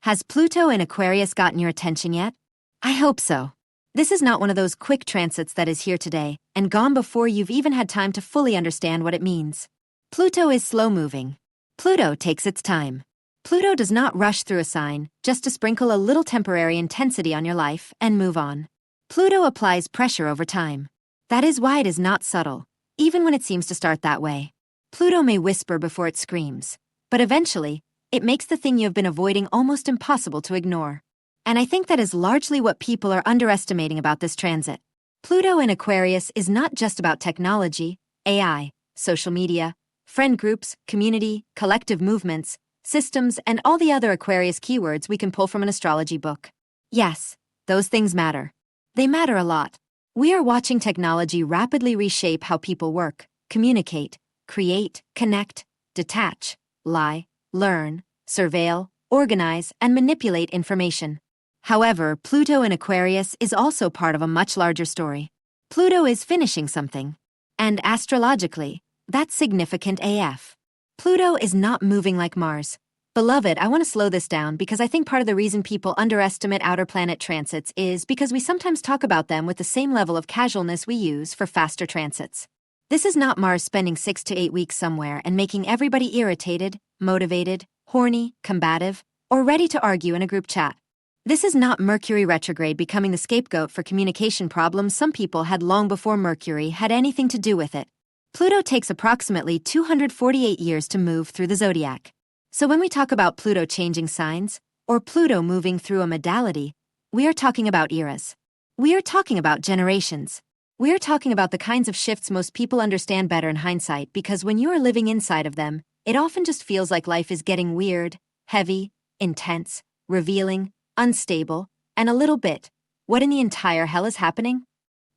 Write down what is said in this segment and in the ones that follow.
Has Pluto in Aquarius gotten your attention yet? I hope so. This is not one of those quick transits that is here today and gone before you've even had time to fully understand what it means. Pluto is slow-moving. Pluto takes its time. Pluto does not rush through a sign just to sprinkle a little temporary intensity on your life and move on. Pluto applies pressure over time. That is why it is not subtle, even when it seems to start that way. Pluto may whisper before it screams, but eventually, it makes the thing you have been avoiding almost impossible to ignore. And I think that is largely what people are underestimating about this transit. Pluto in Aquarius is not just about technology, AI, social media, friend groups, community, collective movements, systems, and all the other Aquarius keywords we can pull from an astrology book. Yes, those things matter. They matter a lot. We are watching technology rapidly reshape how people work, communicate, create, connect, detach, lie, learn, surveil, organize, and manipulate information. However, Pluto in Aquarius is also part of a much larger story. Pluto is finishing something. And astrologically, that's significant AF. Pluto is not moving like Mars. Beloved, I want to slow this down because I think part of the reason people underestimate outer planet transits is because we sometimes talk about them with the same level of casualness we use for faster transits. This is not Mars spending 6 to 8 weeks somewhere and making everybody irritated, motivated, horny, combative, or ready to argue in a group chat. This is not Mercury retrograde becoming the scapegoat for communication problems some people had long before Mercury had anything to do with it. Pluto takes approximately 248 years to move through the zodiac. So when we talk about Pluto changing signs, or Pluto moving through a modality, we are talking about eras. We are talking about generations. We are talking about the kinds of shifts most people understand better in hindsight because when you are living inside of them, it often just feels like life is getting weird, heavy, intense, revealing, unstable, and a little bit. What in the entire hell is happening?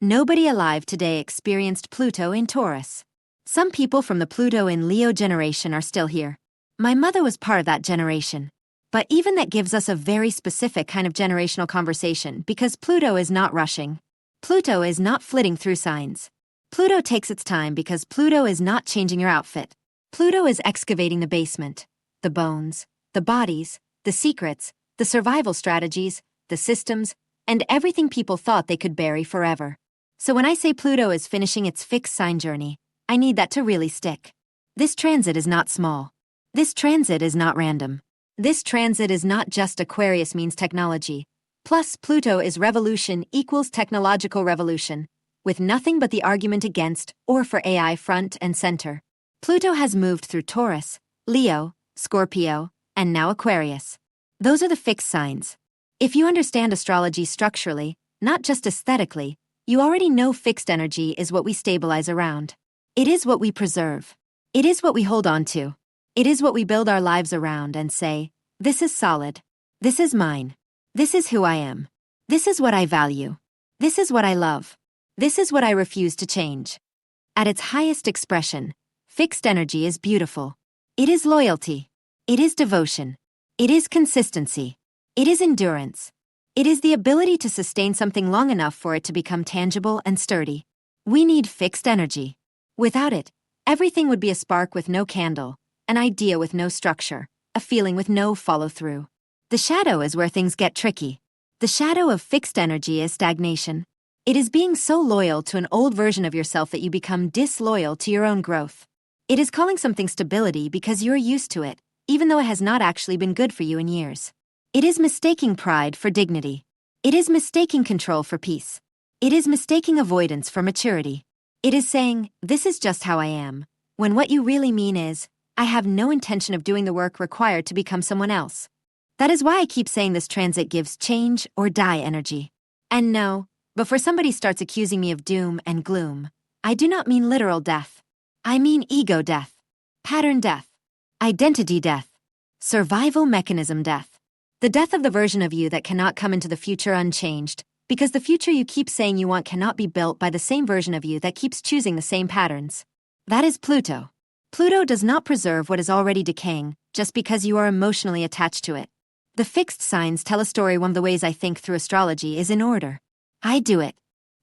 Nobody alive today experienced Pluto in Taurus. Some people from the Pluto in Leo generation are still here. My mother was part of that generation. But even that gives us a very specific kind of generational conversation because Pluto is not rushing. Pluto is not flitting through signs. Pluto takes its time because Pluto is not changing your outfit. Pluto is excavating the basement, the bones, the bodies, the secrets, the survival strategies, the systems, and everything people thought they could bury forever. So when I say Pluto is finishing its fixed sign journey, I need that to really stick. This transit is not small. This transit is not random. This transit is not just Aquarius means technology. Plus, Pluto is revolution equals technological revolution, with nothing but the argument against or for AI front and center. Pluto has moved through Taurus, Leo, Scorpio, and now Aquarius. Those are the fixed signs. If you understand astrology structurally, not just aesthetically, you already know fixed energy is what we stabilize around. It is what we preserve. It is what we hold on to. It is what we build our lives around and say, this is solid. This is mine. This is who I am. This is what I value. This is what I love. This is what I refuse to change. At its highest expression, fixed energy is beautiful. It is loyalty. It is devotion. It is consistency. It is endurance. It is the ability to sustain something long enough for it to become tangible and sturdy. We need fixed energy. Without it, everything would be a spark with no candle, an idea with no structure, a feeling with no follow-through. The shadow is where things get tricky. The shadow of fixed energy is stagnation. It is being so loyal to an old version of yourself that you become disloyal to your own growth. It is calling something stability because you're used to it, even though it has not actually been good for you in years. It is mistaking pride for dignity. It is mistaking control for peace. It is mistaking avoidance for maturity. It is saying, this is just how I am, when what you really mean is, I have no intention of doing the work required to become someone else. That is why I keep saying this transit gives change or die energy. And no, before somebody starts accusing me of doom and gloom, I do not mean literal death. I mean ego death, pattern death, identity death, survival mechanism death. The death of the version of you that cannot come into the future unchanged, because the future you keep saying you want cannot be built by the same version of you that keeps choosing the same patterns. That is Pluto. Pluto does not preserve what is already decaying just because you are emotionally attached to it. The fixed signs tell a story. One of the ways I think through astrology is in order. I do it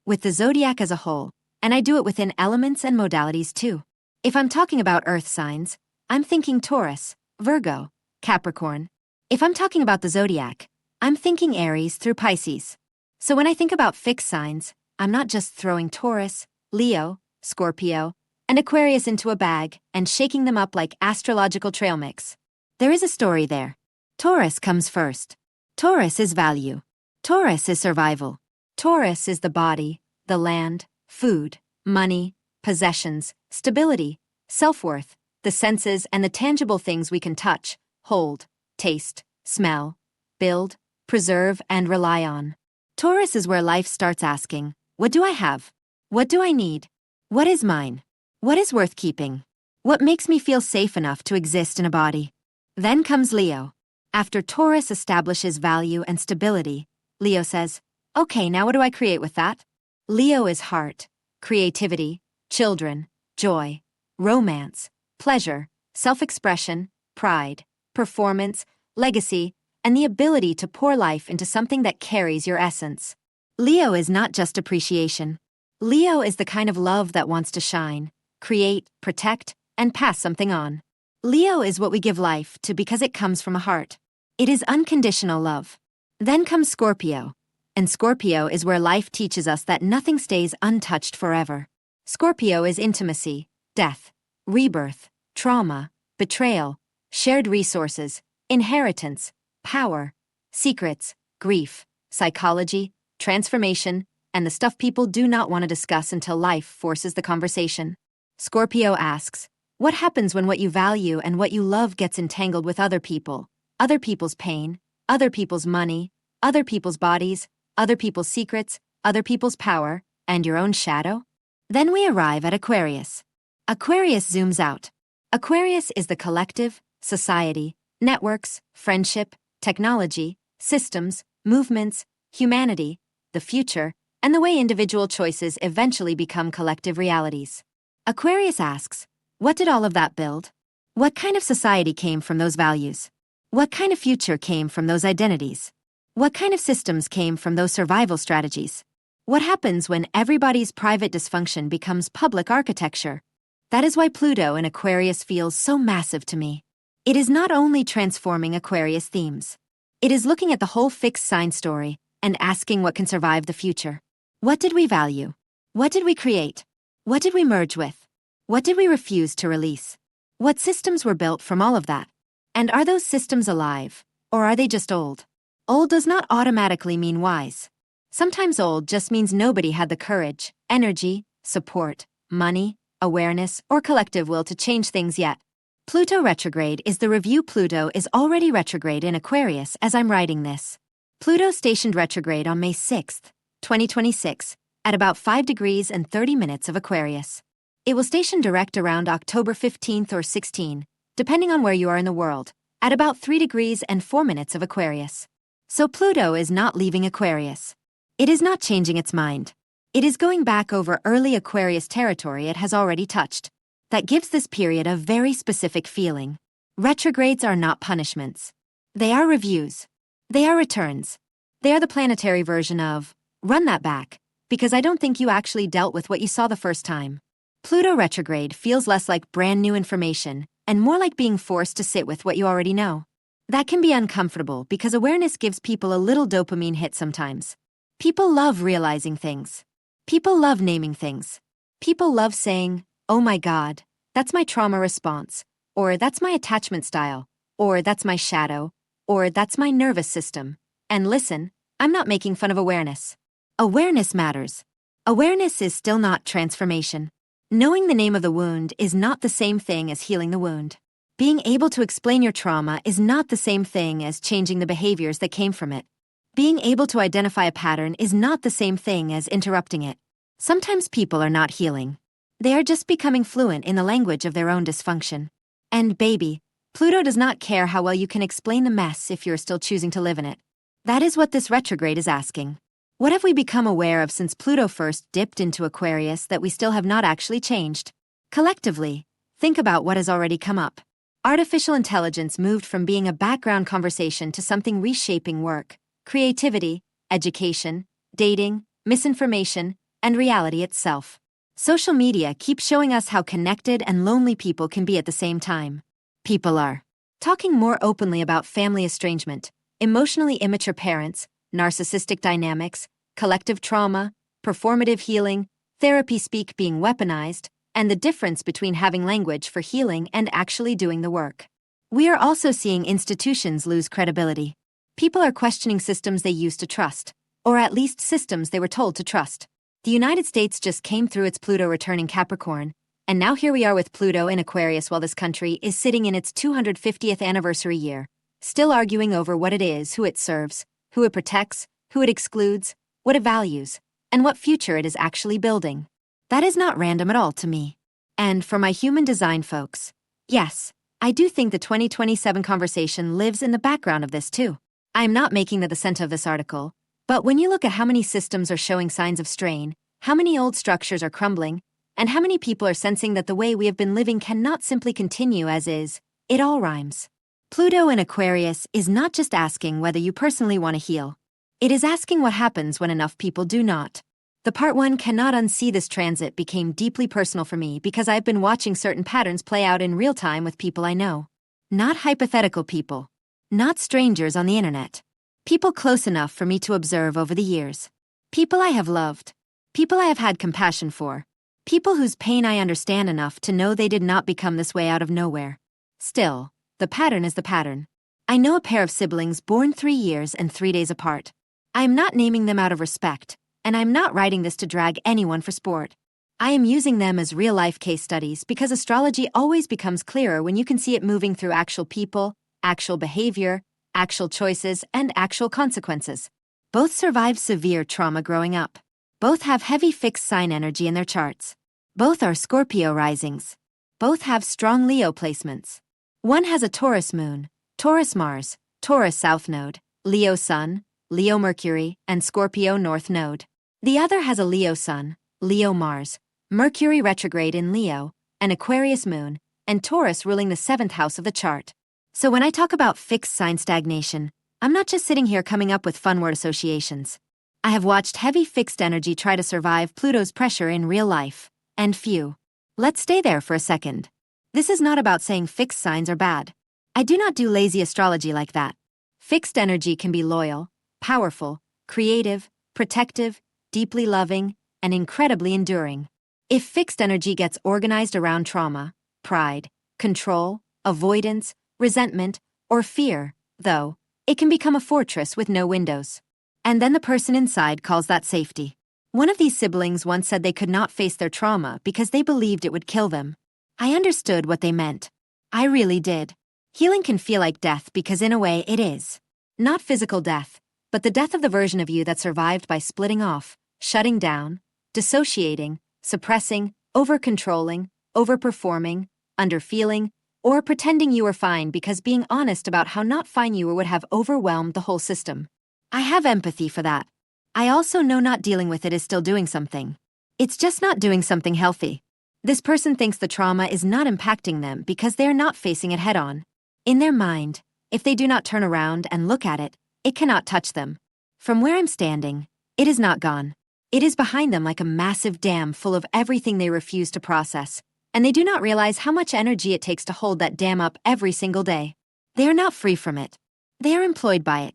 with the zodiac as a whole, and I do it within elements and modalities too. If I'm talking about earth signs, I'm thinking Taurus, Virgo, Capricorn, If I'm talking about the zodiac, I'm thinking Aries through Pisces. So when I think about fixed signs, I'm not just throwing Taurus, Leo, Scorpio, and Aquarius into a bag and shaking them up like astrological trail mix. There is a story there. Taurus comes first. Taurus is value. Taurus is survival. Taurus is the body, the land, food, money, possessions, stability, self-worth, the senses and the tangible things we can touch, hold, taste, smell, build, preserve, and rely on. Taurus is where life starts asking, what do I have? What do I need? What is mine? What is worth keeping? What makes me feel safe enough to exist in a body? Then comes Leo. After Taurus establishes value and stability, Leo says, okay, now what do I create with that? Leo is heart, creativity, children, joy, romance, pleasure, self-expression, pride, performance, legacy, and the ability to pour life into something that carries your essence. Leo is not just appreciation. Leo is the kind of love that wants to shine, create, protect, and pass something on. Leo is what we give life to because it comes from a heart. It is unconditional love. Then comes Scorpio. And Scorpio is where life teaches us that nothing stays untouched forever. Scorpio is intimacy, death, rebirth, trauma, betrayal, shared resources, inheritance, power, secrets, grief, psychology, transformation, and the stuff people do not want to discuss until life forces the conversation. Scorpio asks, what happens when what you value and what you love gets entangled with other people, other people's pain, other people's money, other people's bodies, other people's secrets, other people's power, and your own shadow? Then we arrive at Aquarius. Aquarius zooms out. Aquarius is the collective, society, networks, friendship, technology, systems, movements, humanity, the future, and the way individual choices eventually become collective realities. Aquarius asks, what did all of that build? What kind of society came from those values? What kind of future came from those identities? What kind of systems came from those survival strategies? What happens when everybody's private dysfunction becomes public architecture? That is why Pluto in Aquarius feels so massive to me. It is not only transforming Aquarius themes. It is looking at the whole fixed sign story and asking what can survive the future. What did we value? What did we create? What did we merge with? What did we refuse to release? What systems were built from all of that? And are those systems alive, or are they just old? Old does not automatically mean wise. Sometimes old just means nobody had the courage, energy, support, money, awareness, or collective will to change things yet. Pluto retrograde is the review. Pluto is already retrograde in Aquarius as I'm writing this. Pluto stationed retrograde on May 6, 2026, at about 5 degrees and 30 minutes of Aquarius. It will station direct around October 15th or 16, depending on where you are in the world, at about 3 degrees and 4 minutes of Aquarius. So Pluto is not leaving Aquarius. It is not changing its mind. It is going back over early Aquarius territory it has already touched. That gives this period a very specific feeling. Retrogrades are not punishments. They are reviews. They are returns. They are the planetary version of, run that back, because I don't think you actually dealt with what you saw the first time. Pluto retrograde feels less like brand new information and more like being forced to sit with what you already know. That can be uncomfortable because awareness gives people a little dopamine hit sometimes. People love realizing things. People love naming things. People love saying, oh my God, that's my trauma response, or that's my attachment style, or that's my shadow, or that's my nervous system. And listen, I'm not making fun of awareness. Awareness matters. Awareness is still not transformation. Knowing the name of the wound is not the same thing as healing the wound. Being able to explain your trauma is not the same thing as changing the behaviors that came from it. Being able to identify a pattern is not the same thing as interrupting it. Sometimes people are not healing. They are just becoming fluent in the language of their own dysfunction. And baby, Pluto does not care how well you can explain the mess if you're still choosing to live in it. That is what this retrograde is asking. What have we become aware of since Pluto first dipped into Aquarius that we still have not actually changed? Collectively, think about what has already come up. Artificial intelligence moved from being a background conversation to something reshaping work, creativity, education, dating, misinformation, and reality itself. Social media keeps showing us how connected and lonely people can be at the same time. People are talking more openly about family estrangement, emotionally immature parents, narcissistic dynamics, collective trauma, performative healing, therapy speak being weaponized, and the difference between having language for healing and actually doing the work. We are also seeing institutions lose credibility. People are questioning systems they used to trust, or at least systems they were told to trust. The United States just came through its Pluto return in Capricorn, and now here we are with Pluto in Aquarius while this country is sitting in its 250th anniversary year, still arguing over what it is, who it serves, who it protects, who it excludes, what it values, and what future it is actually building. That is not random at all to me. And for my human design folks, yes, I do think the 2027 conversation lives in the background of this too. I am not making that the center of this article, but when you look at how many systems are showing signs of strain, how many old structures are crumbling, and how many people are sensing that the way we have been living cannot simply continue as is, it all rhymes. Pluto in Aquarius is not just asking whether you personally want to heal. It is asking what happens when enough people do not. The part one cannot unsee this transit became deeply personal for me because I've been watching certain patterns play out in real time with people I know. Not hypothetical people. Not strangers on the internet. People close enough for me to observe over the years. People I have loved. People I have had compassion for. People whose pain I understand enough to know they did not become this way out of nowhere. Still, the pattern is the pattern. I know a pair of siblings born 3 years and 3 days apart. I am not naming them out of respect, and I am not writing this to drag anyone for sport. I am using them as real-life case studies because astrology always becomes clearer when you can see it moving through actual people, actual behavior, actual choices, and actual consequences. Both survived severe trauma growing up. Both have heavy fixed sign energy in their charts. Both are Scorpio risings. Both have strong Leo placements. One has a Taurus moon, Taurus Mars, Taurus South Node, Leo Sun, Leo Mercury, and Scorpio North Node. The other has a Leo Sun, Leo Mars, Mercury retrograde in Leo, an Aquarius moon, and Taurus ruling the 7th house of the chart. So when I talk about fixed sign stagnation, I'm not just sitting here coming up with fun word associations. I have watched heavy fixed energy try to survive Pluto's pressure in real life, and few. Let's stay there for a second. This is not about saying fixed signs are bad. I do not do lazy astrology like that. Fixed energy can be loyal, powerful, creative, protective, deeply loving, and incredibly enduring. If fixed energy gets organized around trauma, pride, control, avoidance, resentment, or fear, though, it can become a fortress with no windows. And then the person inside calls that safety. One of these siblings once said they could not face their trauma because they believed it would kill them. I understood what they meant. I really did. Healing can feel like death because in a way it is. Not physical death, but the death of the version of you that survived by splitting off, shutting down, dissociating, suppressing, over-controlling, over-performing, under-feeling, or pretending you were fine because being honest about how not fine you were would have overwhelmed the whole system. I have empathy for that. I also know not dealing with it is still doing something. It's just not doing something healthy. This person thinks the trauma is not impacting them because they are not facing it head-on. In their mind, if they do not turn around and look at it, it cannot touch them. From where I'm standing, it is not gone. It is behind them like a massive dam full of everything they refuse to process, and they do not realize how much energy it takes to hold that dam up every single day. They are not free from it. They are employed by it.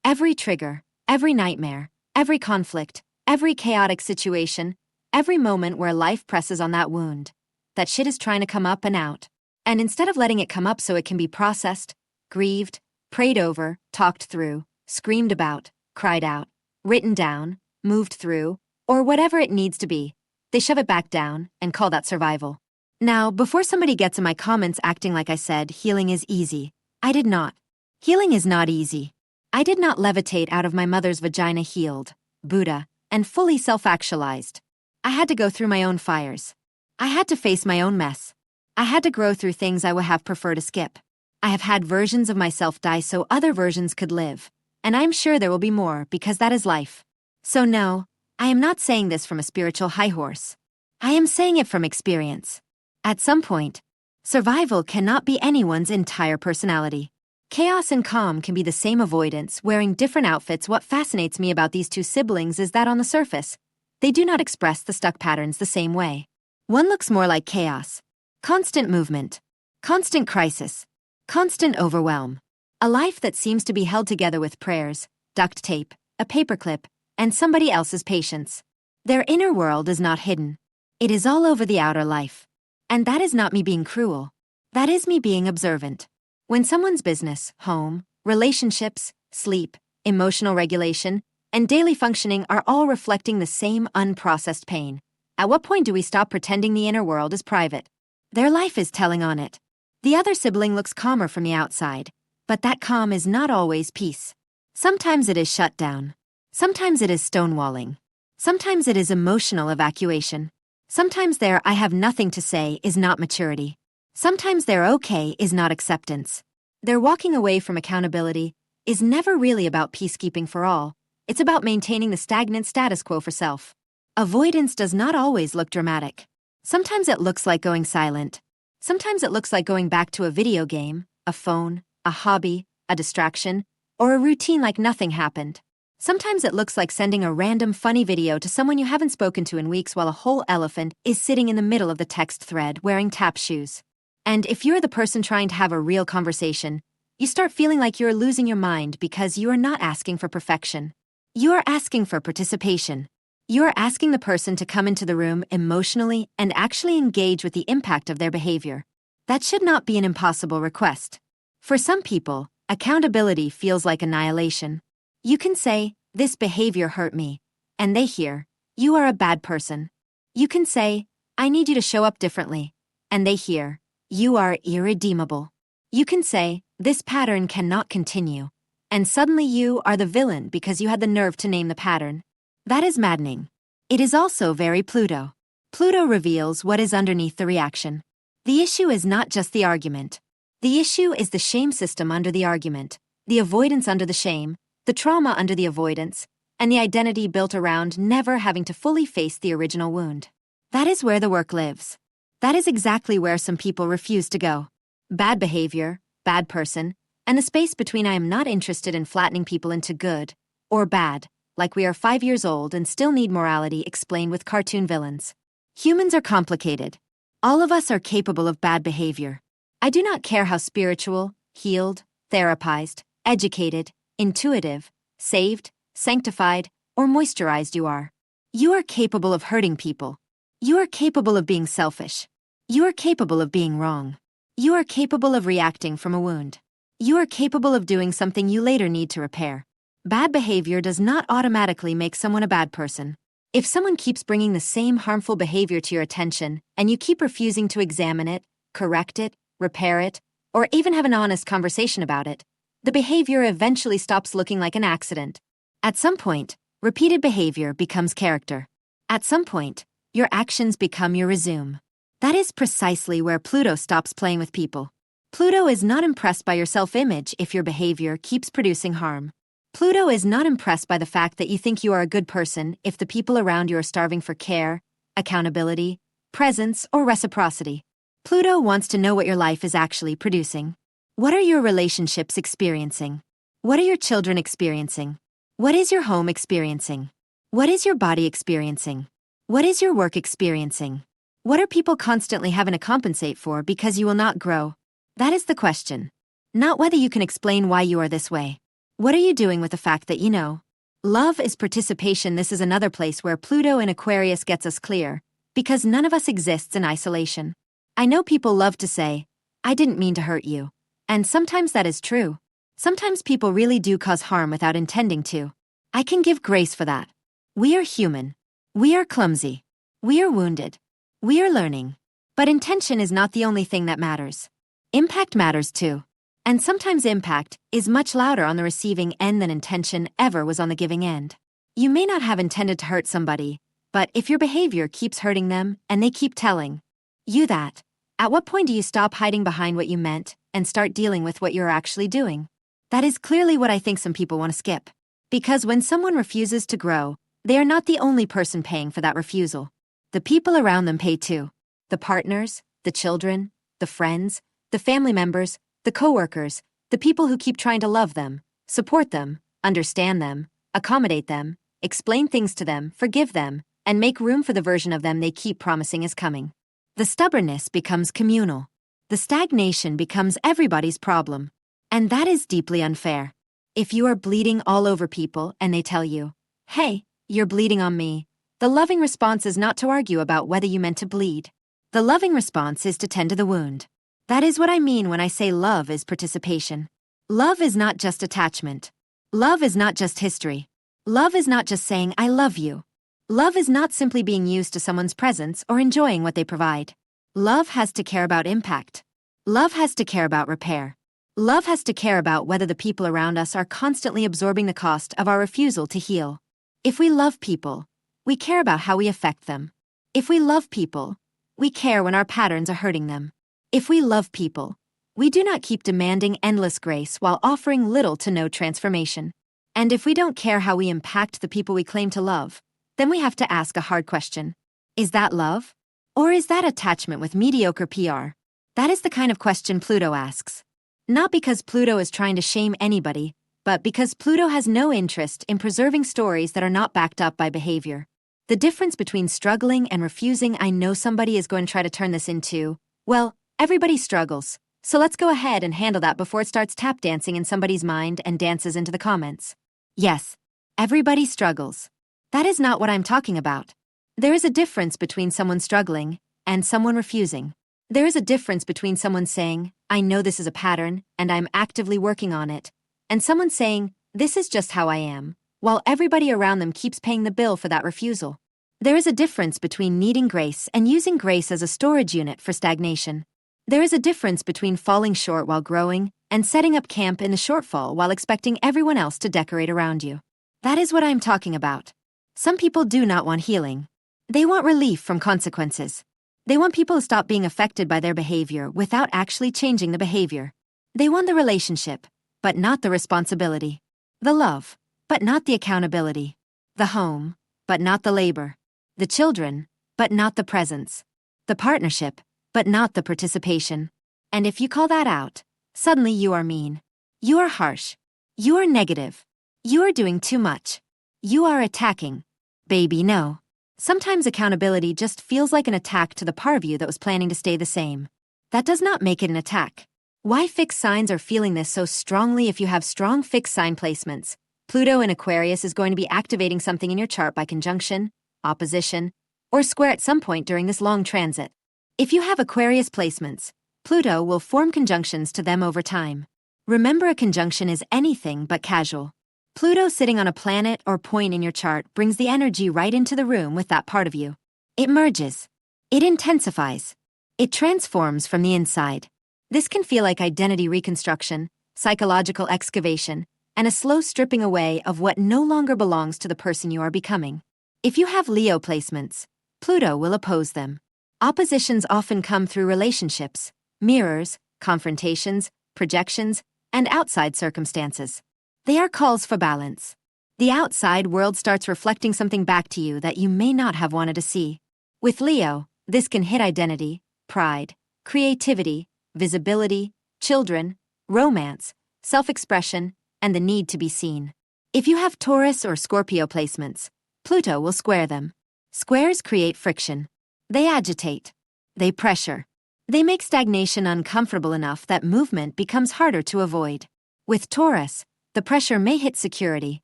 Every trigger, every nightmare, every conflict, every chaotic situation, every moment where life presses on that wound, that shit is trying to come up and out. And instead of letting it come up so it can be processed, grieved, prayed over, talked through, screamed about, cried out, written down, moved through, or whatever it needs to be, they shove it back down and call that survival. Now, before somebody gets in my comments acting like I said healing is easy, I did not. Healing is not easy. I did not levitate out of my mother's vagina healed, Buddha, and fully self-actualized. I had to go through my own fires. I had to face my own mess. I had to grow through things I would have preferred to skip. I have had versions of myself die so other versions could live, and I'm sure there will be more because that is life. So no, I am not saying this from a spiritual high horse. I am saying it from experience. At some point, survival cannot be anyone's entire personality. Chaos and calm can be the same avoidance, wearing different outfits. What fascinates me about these two siblings is that on the surface, they do not express the stuck patterns the same way. One looks more like chaos. Constant movement. Constant crisis. Constant overwhelm. A life that seems to be held together with prayers, duct tape, a paperclip, and somebody else's patience. Their inner world is not hidden. It is all over the outer life. And that is not me being cruel. That is me being observant. When someone's business, home, relationships, sleep, emotional regulation, and daily functioning are all reflecting the same unprocessed pain, at what point do we stop pretending the inner world is private? Their life is telling on it. The other sibling looks calmer from the outside, but that calm is not always peace. Sometimes it is shut down. Sometimes it is stonewalling. Sometimes it is emotional evacuation. Sometimes their "I have nothing to say" is not maturity. Sometimes their "okay" is not acceptance. Their walking away from accountability is never really about peacekeeping for all. It's about maintaining the stagnant status quo for self. Avoidance does not always look dramatic. Sometimes it looks like going silent. Sometimes it looks like going back to a video game, a phone, a hobby, a distraction, or a routine like nothing happened. Sometimes it looks like sending a random funny video to someone you haven't spoken to in weeks while a whole elephant is sitting in the middle of the text thread wearing tap shoes. And if you're the person trying to have a real conversation, you start feeling like you're losing your mind because you are not asking for perfection. You are asking for participation. You are asking the person to come into the room emotionally and actually engage with the impact of their behavior. That should not be an impossible request. For some people, accountability feels like annihilation. You can say, "This behavior hurt me," and they hear, "You are a bad person." You can say, "I need you to show up differently," and they hear, "You are irredeemable." You can say, "This pattern cannot continue," and suddenly you are the villain because you had the nerve to name the pattern. That is maddening. It is also very Pluto. Pluto reveals what is underneath the reaction. The issue is not just the argument. The issue is the shame system under the argument, the avoidance under the shame, the trauma under the avoidance, and the identity built around never having to fully face the original wound. That is where the work lives. That is exactly where some people refuse to go. Bad behavior, bad person, and the space between "I am not interested in flattening people into good" or bad, like we are 5 years old and still need morality explained with cartoon villains. Humans are complicated. All of us are capable of bad behavior. I do not care how spiritual, healed, therapized, educated, intuitive, saved, sanctified, or moisturized you are. You are capable of hurting people. You are capable of being selfish. You are capable of being wrong. You are capable of reacting from a wound. You are capable of doing something you later need to repair. Bad behavior does not automatically make someone a bad person. If someone keeps bringing the same harmful behavior to your attention and you keep refusing to examine it, correct it, repair it, or even have an honest conversation about it, the behavior eventually stops looking like an accident. At some point, repeated behavior becomes character. At some point, your actions become your resume. That is precisely where Pluto stops playing with people. Pluto is not impressed by your self-image if your behavior keeps producing harm. Pluto is not impressed by the fact that you think you are a good person if the people around you are starving for care, accountability, presence, or reciprocity. Pluto wants to know what your life is actually producing. What are your relationships experiencing? What are your children experiencing? What is your home experiencing? What is your body experiencing? What is your work experiencing? What are people constantly having to compensate for because you will not grow? That is the question. Not whether you can explain why you are this way. What are you doing with the fact that you know? Love is participation. This is another place where Pluto in Aquarius gets us clear, because none of us exists in isolation. I know people love to say, "I didn't mean to hurt you." And sometimes that is true. Sometimes people really do cause harm without intending to. I can give grace for that. We are human. We are clumsy. We are wounded. We are learning. But intention is not the only thing that matters. Impact matters too. And sometimes impact is much louder on the receiving end than intention ever was on the giving end. You may not have intended to hurt somebody, but if your behavior keeps hurting them and they keep telling you that, at what point do you stop hiding behind what you meant and start dealing with what you're actually doing? That is clearly what I think some people want to skip. Because when someone refuses to grow, they are not the only person paying for that refusal. The people around them pay too. The partners, the children, the friends, the family members, the coworkers, the people who keep trying to love them, support them, understand them, accommodate them, explain things to them, forgive them, and make room for the version of them they keep promising is coming. The stubbornness becomes communal. the stagnation becomes everybody's problem. And that is deeply unfair. If you are bleeding all over people and they tell you, "Hey, you're bleeding on me," the loving response is not to argue about whether you meant to bleed. The loving response is to tend to the wound. That is what I mean when I say love is participation. Love is not just attachment. Love is not just history. Love is not just saying, "I love you." Love is not simply being used to someone's presence or enjoying what they provide. Love has to care about impact. Love has to care about repair. Love has to care about whether the people around us are constantly absorbing the cost of our refusal to heal. If we love people, we care about how we affect them. If we love people, we care when our patterns are hurting them. If we love people, we do not keep demanding endless grace while offering little to no transformation. And if we don't care how we impact the people we claim to love, then we have to ask a hard question. Is that love? Or is that attachment with mediocre PR? That is the kind of question Pluto asks. Not because Pluto is trying to shame anybody, but because Pluto has no interest in preserving stories that are not backed up by behavior. The difference between struggling and refusing, I know somebody is going to try to turn this into, well, everybody struggles, so let's go ahead and handle that before it starts tap dancing in somebody's mind and dances into the comments. Yes, everybody struggles. That is not what I'm talking about. There is a difference between someone struggling and someone refusing. There is a difference between someone saying, "I know this is a pattern, and I'm actively working on it," and someone saying, "This is just how I am," while everybody around them keeps paying the bill for that refusal. There is a difference between needing grace and using grace as a storage unit for stagnation. There is a difference between falling short while growing and setting up camp in the shortfall while expecting everyone else to decorate around you. That is what I'm talking about. Some people do not want healing. They want relief from consequences. They want people to stop being affected by their behavior without actually changing the behavior. They want the relationship, but not the responsibility. The love, but not the accountability. The home, but not the labor. The children, but not the presence. The partnership, but not the participation. And if you call that out, suddenly you are mean. You are harsh. You are negative. You are doing too much. You are attacking. Baby, no. Sometimes accountability just feels like an attack to the part of you that was planning to stay the same. That does not make it an attack. Why fixed signs are feeling this so strongly? If you have strong fixed sign placements, Pluto in Aquarius is going to be activating something in your chart by conjunction, opposition, or square at some point during this long transit. If you have Aquarius placements, Pluto will form conjunctions to them over time. Remember, a conjunction is anything but casual. Pluto sitting on a planet or point in your chart brings the energy right into the room with that part of you. It merges. It intensifies. It transforms from the inside. This can feel like identity reconstruction, psychological excavation, and a slow stripping away of what no longer belongs to the person you are becoming. If you have Leo placements, Pluto will oppose them. Oppositions often come through relationships, mirrors, confrontations, projections, and outside circumstances. They are calls for balance. The outside world starts reflecting something back to you that you may not have wanted to see. With Leo, this can hit identity, pride, creativity, visibility, children, romance, self-expression, and the need to be seen. If you have Taurus or Scorpio placements, Pluto will square them. Squares create friction. They agitate. They pressure. They make stagnation uncomfortable enough that movement becomes harder to avoid. With Taurus, the pressure may hit security,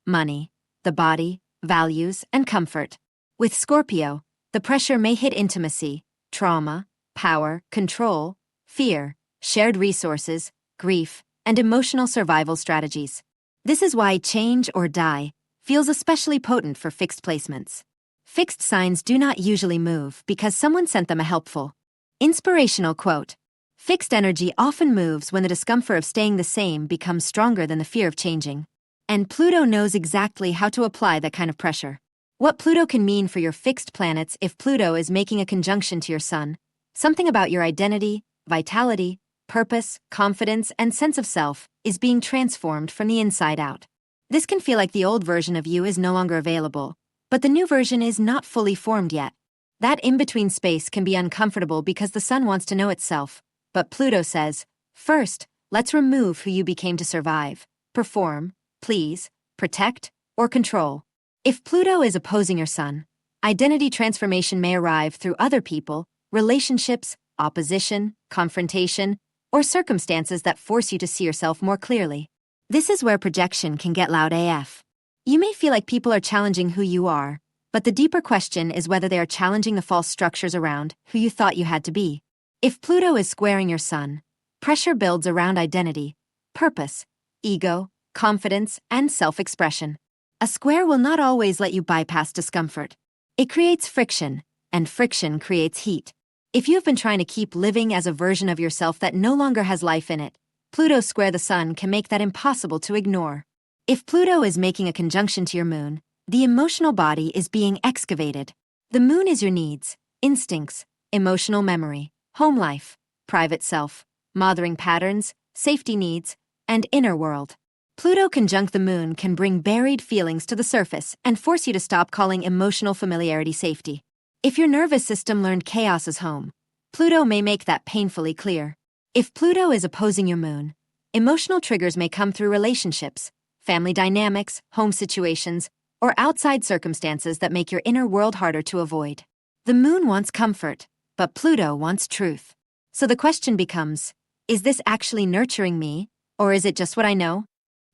money, the body, values, and comfort. With Scorpio, the pressure may hit intimacy, trauma, power, control, fear, shared resources, grief, and emotional survival strategies. This is why change or die feels especially potent for fixed placements. Fixed signs do not usually move because someone sent them a helpful, inspirational quote. Fixed energy often moves when the discomfort of staying the same becomes stronger than the fear of changing. And Pluto knows exactly how to apply that kind of pressure. What Pluto can mean for your fixed planets if Pluto is making a conjunction to your Sun, something about your identity, vitality, purpose, confidence, and sense of self is being transformed from the inside out. This can feel like the old version of you is no longer available, but the new version is not fully formed yet. That in-between space can be uncomfortable because the Sun wants to know itself. But Pluto says, first, let's remove who you became to survive, perform, please, protect, or control. If Pluto is opposing your Sun, identity transformation may arrive through other people, relationships, opposition, confrontation, or circumstances that force you to see yourself more clearly. This is where projection can get loud AF. You may feel like people are challenging who you are, but the deeper question is whether they are challenging the false structures around who you thought you had to be. If Pluto is squaring your sun, pressure builds around identity, purpose, ego, confidence, and self-expression. A square will not always let you bypass discomfort. It creates friction, and friction creates heat. If you've been trying to keep living as a version of yourself that no longer has life in it, Pluto square the sun can make that impossible to ignore. If Pluto is making a conjunction to your moon, the emotional body is being excavated. The moon is your needs, instincts, emotional memory, home life, private self, mothering patterns, safety needs, and inner world. Pluto conjunct the moon can bring buried feelings to the surface and force you to stop calling emotional familiarity safety. If your nervous system learned chaos is home, Pluto may make that painfully clear. If Pluto is opposing your moon, emotional triggers may come through relationships, family dynamics, home situations, or outside circumstances that make your inner world harder to avoid. The moon wants comfort, but Pluto wants truth. So the question becomes, is this actually nurturing me, or is it just what I know?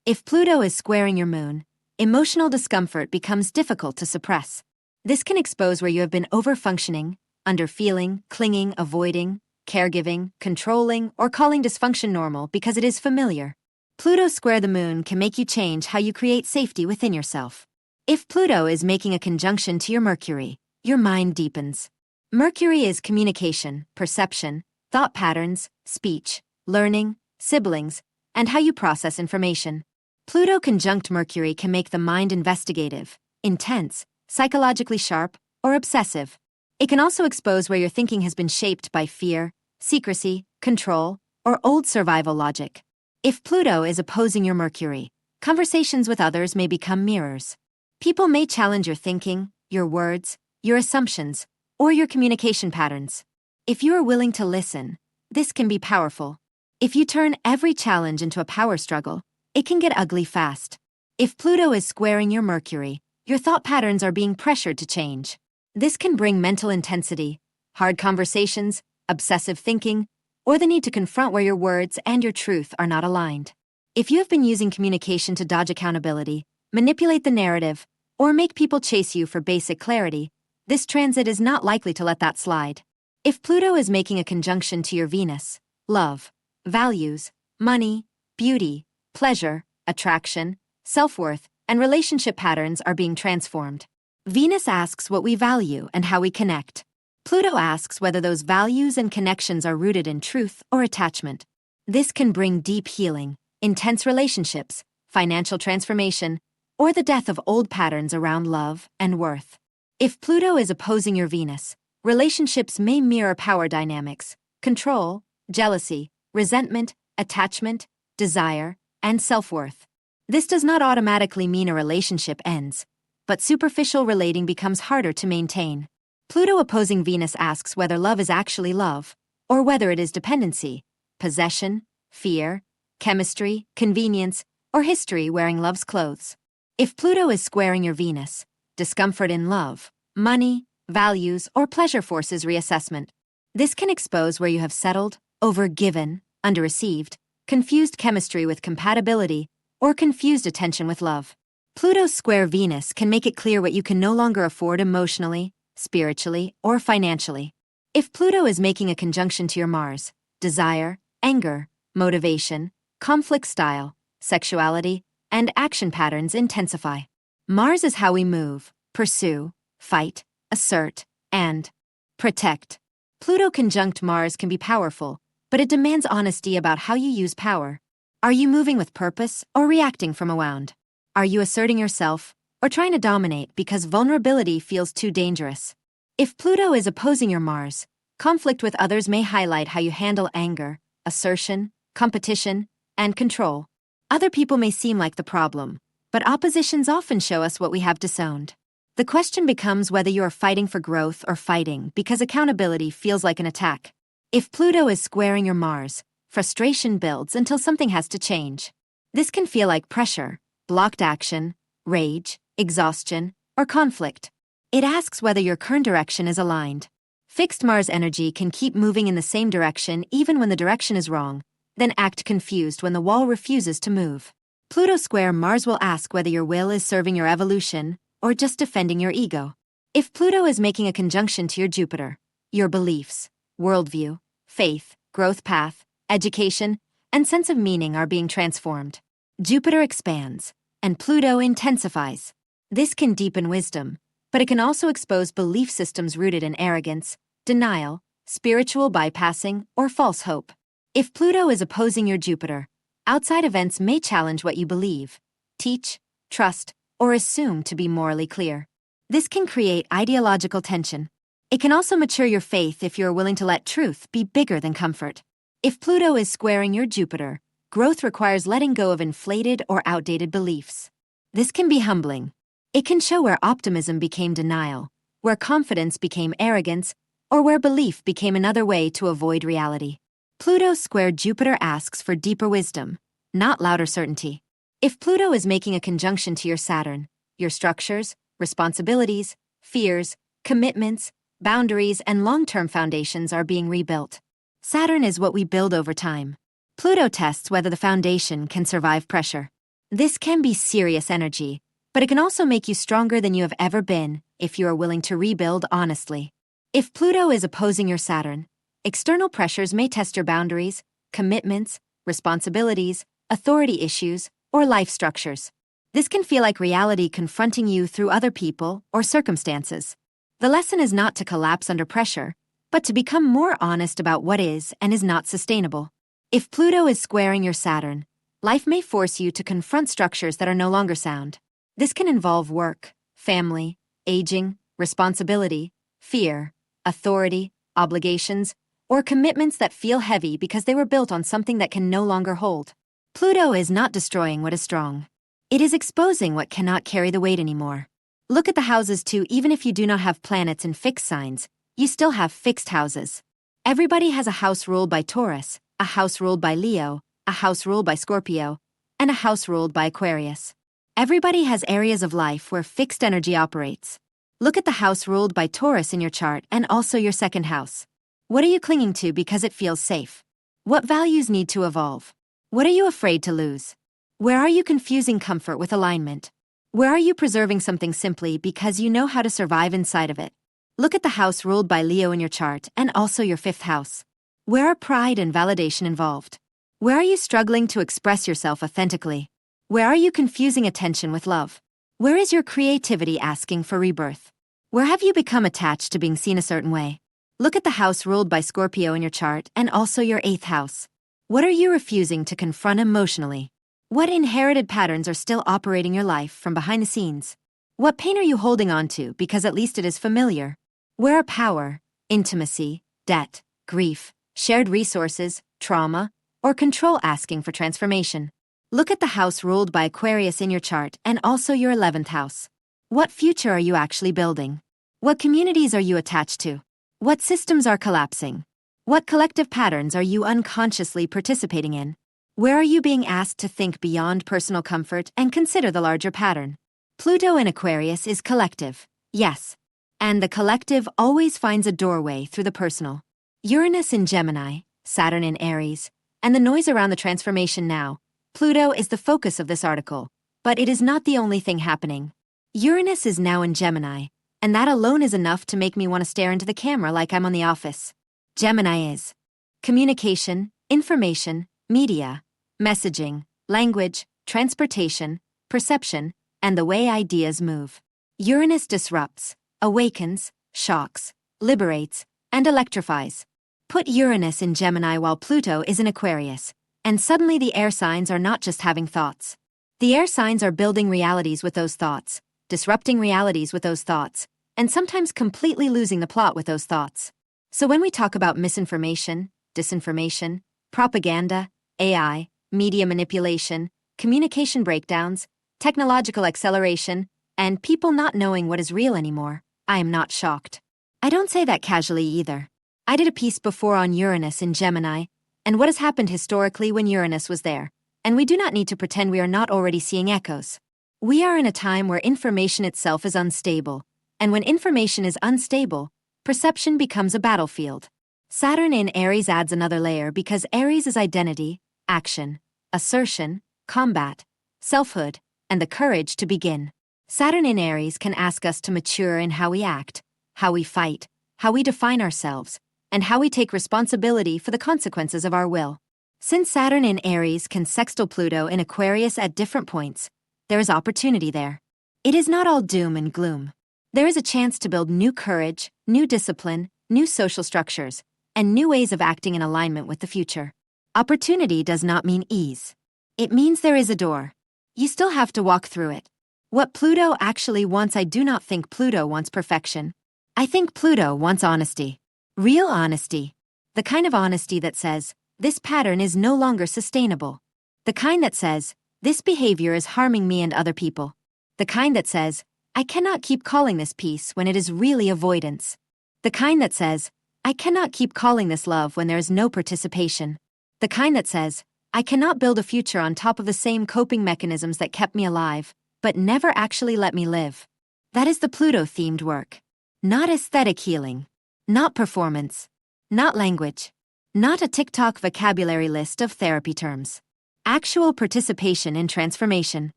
If Pluto is squaring your moon, emotional discomfort becomes difficult to suppress. This can expose where you have been overfunctioning, underfeeling, clinging, avoiding, caregiving, controlling, or calling dysfunction normal because it is familiar. Pluto square the moon can make you change how you create safety within yourself. If Pluto is making a conjunction to your Mercury, your mind deepens. Mercury is communication, perception, thought patterns, speech, learning, siblings, and how you process information. Pluto conjunct Mercury can make the mind investigative, intense, psychologically sharp, or obsessive. It can also expose where your thinking has been shaped by fear, secrecy, control, or old survival logic. If Pluto is opposing your Mercury, conversations with others may become mirrors. People may challenge your thinking, your words, your assumptions, or your communication patterns. If you are willing to listen, this can be powerful. If you turn every challenge into a power struggle, it can get ugly fast. If Pluto is squaring your Mercury, your thought patterns are being pressured to change. This can bring mental intensity, hard conversations, obsessive thinking, or the need to confront where your words and your truth are not aligned. If you have been using communication to dodge accountability, manipulate the narrative, or make people chase you for basic clarity, this transit is not likely to let that slide. If Pluto is making a conjunction to your Venus, love, values, money, beauty, pleasure, attraction, self-worth, and relationship patterns are being transformed. Venus asks what we value and how we connect. Pluto asks whether those values and connections are rooted in truth or attachment. This can bring deep healing, intense relationships, financial transformation, or the death of old patterns around love and worth. If Pluto is opposing your Venus, relationships may mirror power dynamics, control, jealousy, resentment, attachment, desire, and self-worth. This does not automatically mean a relationship ends, but superficial relating becomes harder to maintain. Pluto opposing Venus asks whether love is actually love, or whether it is dependency, possession, fear, chemistry, convenience, or history wearing love's clothes. If Pluto is squaring your Venus, discomfort in love, money, values, or pleasure forces reassessment. This can expose where you have settled, overgiven, underreceived, confused chemistry with compatibility, or confused attention with love. Pluto's square Venus can make it clear what you can no longer afford emotionally, spiritually, or financially. If Pluto is making a conjunction to your Mars, desire, anger, motivation, conflict style, sexuality, and action patterns intensify. Mars is how we move, pursue, fight, assert, and protect. Pluto conjunct Mars can be powerful, but it demands honesty about how you use power. Are you moving with purpose or reacting from a wound? Are you asserting yourself or trying to dominate because vulnerability feels too dangerous? If Pluto is opposing your Mars, conflict with others may highlight how you handle anger, assertion, competition, and control. Other people may seem like the problem, but oppositions often show us what we have disowned. The question becomes whether you are fighting for growth or fighting because accountability feels like an attack. If Pluto is squaring your Mars, frustration builds until something has to change. This can feel like pressure, blocked action, rage, exhaustion, or conflict. It asks whether your current direction is aligned. Fixed Mars energy can keep moving in the same direction even when the direction is wrong, then act confused when the wall refuses to move. Pluto square Mars will ask whether your will is serving your evolution or just defending your ego. If Pluto is making a conjunction to your Jupiter, your beliefs, worldview, faith, growth path, education, and sense of meaning are being transformed. Jupiter expands, and Pluto intensifies. This can deepen wisdom, but it can also expose belief systems rooted in arrogance, denial, spiritual bypassing, or false hope. If Pluto is opposing your Jupiter, outside events may challenge what you believe, teach, trust, or assume to be morally clear. This can create ideological tension. It can also mature your faith if you are willing to let truth be bigger than comfort. If Pluto is squaring your Jupiter, growth requires letting go of inflated or outdated beliefs. This can be humbling. It can show where optimism became denial, where confidence became arrogance, or where belief became another way to avoid reality. Pluto square Jupiter asks for deeper wisdom, not louder certainty. If Pluto is making a conjunction to your Saturn, your structures, responsibilities, fears, commitments, boundaries, and long-term foundations are being rebuilt. Saturn is what we build over time. Pluto tests whether the foundation can survive pressure. This can be serious energy, but it can also make you stronger than you have ever been if you are willing to rebuild honestly. If Pluto is opposing your Saturn, external pressures may test your boundaries, commitments, responsibilities, authority issues, or life structures. This can feel like reality confronting you through other people or circumstances. The lesson is not to collapse under pressure, but to become more honest about what is and is not sustainable. If Pluto is squaring your Saturn, life may force you to confront structures that are no longer sound. This can involve work, family, aging, responsibility, fear, authority, obligations, or commitments that feel heavy because they were built on something that can no longer hold. Pluto is not destroying what is strong. It is exposing what cannot carry the weight anymore. Look at the houses too. Even if you do not have planets in fixed signs, you still have fixed houses. Everybody has a house ruled by Taurus, a house ruled by Leo, a house ruled by Scorpio, and a house ruled by Aquarius. Everybody has areas of life where fixed energy operates. Look at the house ruled by Taurus in your chart and also your second house. What are you clinging to because it feels safe? What values need to evolve? What are you afraid to lose? Where are you confusing comfort with alignment? Where are you preserving something simply because you know how to survive inside of it? Look at the house ruled by Leo in your chart and also your fifth house. Where are pride and validation involved? Where are you struggling to express yourself authentically? Where are you confusing attention with love? Where is your creativity asking for rebirth? Where have you become attached to being seen a certain way? Look at the house ruled by Scorpio in your chart and also your eighth house. What are you refusing to confront emotionally? What inherited patterns are still operating your life from behind the scenes? What pain are you holding on to because at least it is familiar? Where are power, intimacy, debt, grief, shared resources, trauma, or control asking for transformation? Look at the house ruled by Aquarius in your chart and also your 11th house. What future are you actually building? What communities are you attached to? What systems are collapsing? What collective patterns are you unconsciously participating in? Where are you being asked to think beyond personal comfort and consider the larger pattern? Pluto in Aquarius is collective, yes. And the collective always finds a doorway through the personal. Uranus in Gemini, Saturn in Aries, and the noise around the transformation now. Pluto is the focus of this article, but it is not the only thing happening. Uranus is now in Gemini, and that alone is enough to make me want to stare into the camera like I'm on The Office. Gemini is communication, information, media, messaging, language, transportation, perception, and the way ideas move. Uranus disrupts, awakens, shocks, liberates, and electrifies. Put Uranus in Gemini while Pluto is in Aquarius, and suddenly the air signs are not just having thoughts. The air signs are building realities with those thoughts, disrupting realities with those thoughts, and sometimes completely losing the plot with those thoughts. So when we talk about misinformation, disinformation, propaganda, AI, media manipulation, communication breakdowns, technological acceleration, and people not knowing what is real anymore, I am not shocked. I don't say that casually either. I did a piece before on Uranus in Gemini, and what has happened historically when Uranus was there, and we do not need to pretend we are not already seeing echoes. We are in a time where information itself is unstable, and when information is unstable, Perception becomes a battlefield. Saturn in Aries adds another layer because Aries is identity, action, assertion, combat, selfhood, and the courage to begin. Saturn in Aries can ask us to mature in how we act, how we fight, how we define ourselves, and how we take responsibility for the consequences of our will. Since Saturn in Aries can sextile Pluto in Aquarius at different points, there is opportunity there. It is not all doom and gloom. There is a chance to build new courage, new discipline, new social structures, and new ways of acting in alignment with the future. Opportunity does not mean ease. It means there is a door. You still have to walk through it. What Pluto actually wants, I do not think Pluto wants perfection. I think Pluto wants honesty. Real honesty. The kind of honesty that says, this pattern is no longer sustainable. The kind that says, this behavior is harming me and other people. The kind that says, I cannot keep calling this peace when it is really avoidance. The kind that says, I cannot keep calling this love when there is no participation. The kind that says, I cannot build a future on top of the same coping mechanisms that kept me alive, but never actually let me live. That is the Pluto-themed work. Not aesthetic healing. Not performance. Not language. Not a TikTok vocabulary list of therapy terms. Actual participation in transformation.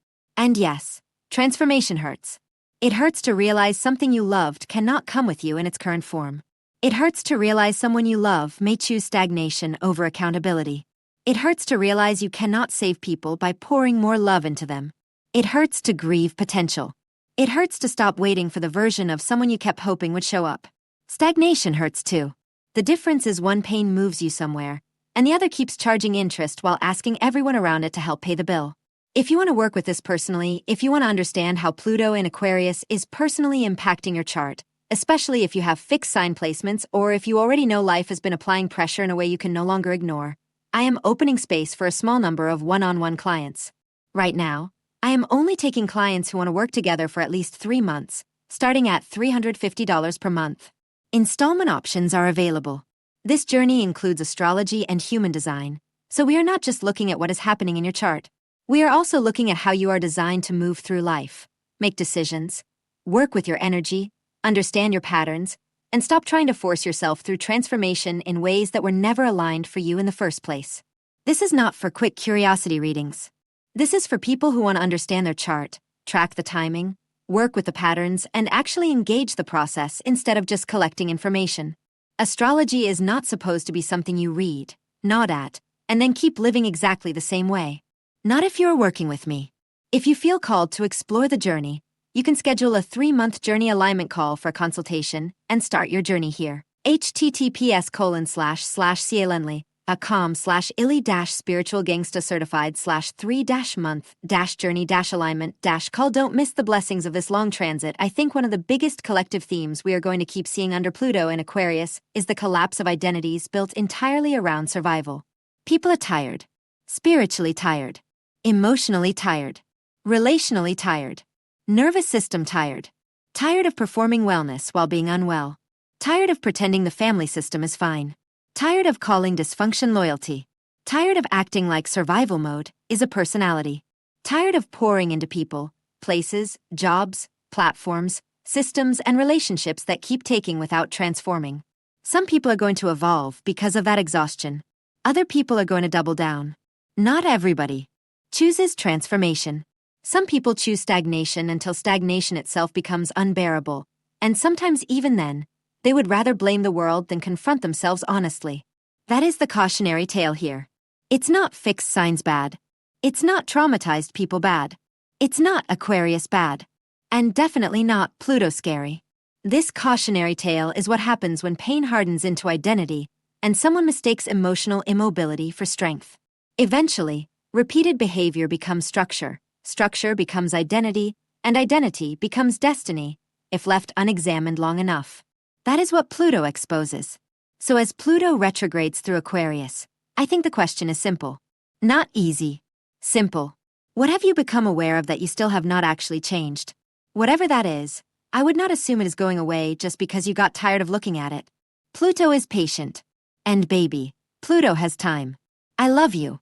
And yes, transformation hurts. It hurts to realize something you loved cannot come with you in its current form. It hurts to realize someone you love may choose stagnation over accountability. It hurts to realize you cannot save people by pouring more love into them. It hurts to grieve potential. It hurts to stop waiting for the version of someone you kept hoping would show up. Stagnation hurts too. The difference is one pain moves you somewhere, and the other keeps charging interest while asking everyone around it to help pay the bill. If you want to work with this personally, if you want to understand how Pluto in Aquarius is personally impacting your chart, especially if you have fixed sign placements or if you already know life has been applying pressure in a way you can no longer ignore, I am opening space for a small number of one-on-one clients. Right now, I am only taking clients who want to work together for at least 3 months, starting at $350 per month. Installment options are available. This journey includes astrology and human design, so we are not just looking at what is happening in your chart. We are also looking at how you are designed to move through life, make decisions, work with your energy, understand your patterns, and stop trying to force yourself through transformation in ways that were never aligned for you in the first place. This is not for quick curiosity readings. This is for people who want to understand their chart, track the timing, work with the patterns, and actually engage the process instead of just collecting information. Astrology is not supposed to be something you read, nod at, and then keep living exactly the same way. Not if you're working with me. If you feel called to explore the journey, you can schedule a 3-month journey alignment call for a consultation and start your journey here. https://cialenly.com/illy-spiritualgangsta-certified/3-month-journey-alignment-call. Don't miss the blessings of this long transit. I think one of the biggest collective themes we are going to keep seeing under Pluto in Aquarius is the collapse of identities built entirely around survival. People are tired. Spiritually tired. Emotionally tired. Relationally tired. Nervous system tired. Tired of performing wellness while being unwell. Tired of pretending the family system is fine. Tired of calling dysfunction loyalty. Tired of acting like survival mode is a personality. Tired of pouring into people, places, jobs, platforms, systems, and relationships that keep taking without transforming. Some people are going to evolve because of that exhaustion. Other people are going to double down. Not everybody chooses transformation. Some people choose stagnation until stagnation itself becomes unbearable, and sometimes even then, they would rather blame the world than confront themselves honestly. That is the cautionary tale here. It's not fixed signs bad. It's not traumatized people bad. It's not Aquarius bad. And definitely not Pluto scary. This cautionary tale is what happens when pain hardens into identity and someone mistakes emotional immobility for strength. Eventually, repeated behavior becomes structure. Structure becomes identity, and identity becomes destiny, if left unexamined long enough. That is what Pluto exposes. So as Pluto retrogrades through Aquarius, I think the question is simple. Not easy. Simple. What have you become aware of that you still have not actually changed? Whatever that is, I would not assume it is going away just because you got tired of looking at it. Pluto is patient. And baby, Pluto has time. I love you.